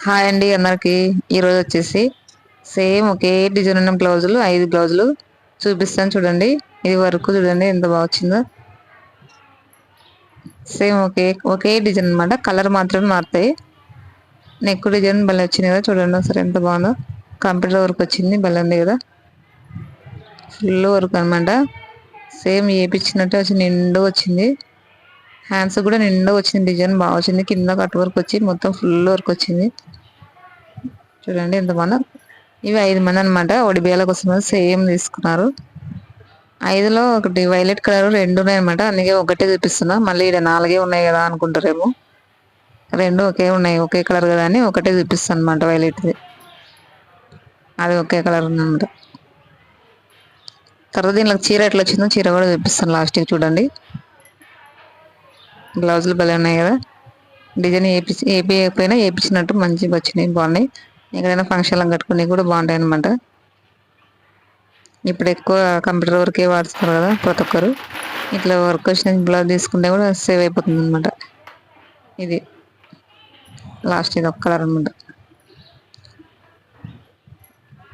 Hi అండి అందరికి. ఈరోజు వచ్చేసి సేమ్ ఒకే డిజైన్ ఉన్న బ్లౌజులు 5 బ్లౌజులు చూపిస్తాను చూడండి. ఇది వరకు చూడండి ఎంత బాగా వచ్చిందో. సేమ్ ఒకే డిజైన్ అనమాట, కలర్ మాత్రమే మారుతాయి. నెక్ డిజైన్ భలే వచ్చింది కదా, చూడండి ఒకసారి ఎంత బాగుందో. కంప్యూటర్ వర్క్ వచ్చింది, భలే ఉంది కదా. ఫుల్ వర్క్ అనమాట, సేమ్ వేపించినట్టే వచ్చి నిండు వచ్చింది. హ్యాండ్స్ కూడా నిండా వచ్చింది, డిజైన్ బాగా వచ్చింది. కింద కట్ వర్క్ వచ్చి మొత్తం ఫుల్ వర్క్ వచ్చింది. చూడండి ఎంత బాగుందో. ఇవి 5 మంది అనమాట, ఒకటి బియ్యాల కోసం సేమ్ తీసుకున్నారు. 5లో ఒకటి వైలెట్ కలర్ 2 ఉన్నాయి అనమాట, అందుకే ఒకటే చూపిస్తున్నా. మళ్ళీ ఇక్కడ 4 ఉన్నాయి కదా అనుకుంటారేమో. 2 ఒకే ఉన్నాయి, ఒకే కలర్ కదా అని ఒకటే చూపిస్తాను అనమాట. వైలెట్ది అది ఒకే కలర్ ఉందన్నమాట. తర్వాత దీనిలో చీర ఎట్లా వచ్చిందో చీర కూడా చూపిస్తాను లాస్ట్కి చూడండి. బ్లౌజులు భలే ఉన్నాయి కదా. డిజైన్ ఏపీయకపోయినా వేయించినట్టు మంచిగా వచ్చినాయి, బాగున్నాయి. ఎక్కడైనా ఫంక్షన్లకు కట్టుకుని కూడా బాగుంటాయి అనమాట. ఇప్పుడు ఎక్కువ కంప్యూటర్ వర్కే వాడుతున్నారు కదా ప్రతి ఒక్కరు. ఇట్లా వర్క్ వచ్చిన బ్లౌజ్ తీసుకుంటే కూడా సేవ్ అయిపోతుంది అనమాట. ఇది లాస్ట్ ఇది ఒక కలర్ అనమాట.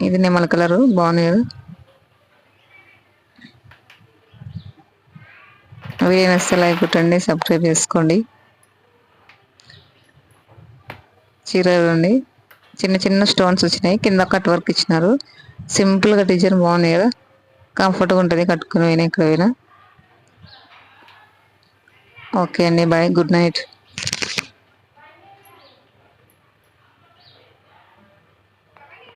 ఇది నెమల కలరు, బాగుంది కదా. వీడియో నచ్చితే లైక్ కొట్టండి, సబ్స్క్రైబ్ చేసుకోండి. చీర చూడండి, చిన్న చిన్న స్టోన్స్ వచ్చినాయి, కింద కట్ వర్క్ ఇచ్చినారు. సింపుల్గా డిజైన్ బాగుంది కదా, కంఫర్ట్గా ఉంటుంది కట్టుకుని పోయినా ఎక్కడ పోయినా. ఓకే అండి, బాయ్, గుడ్ నైట్.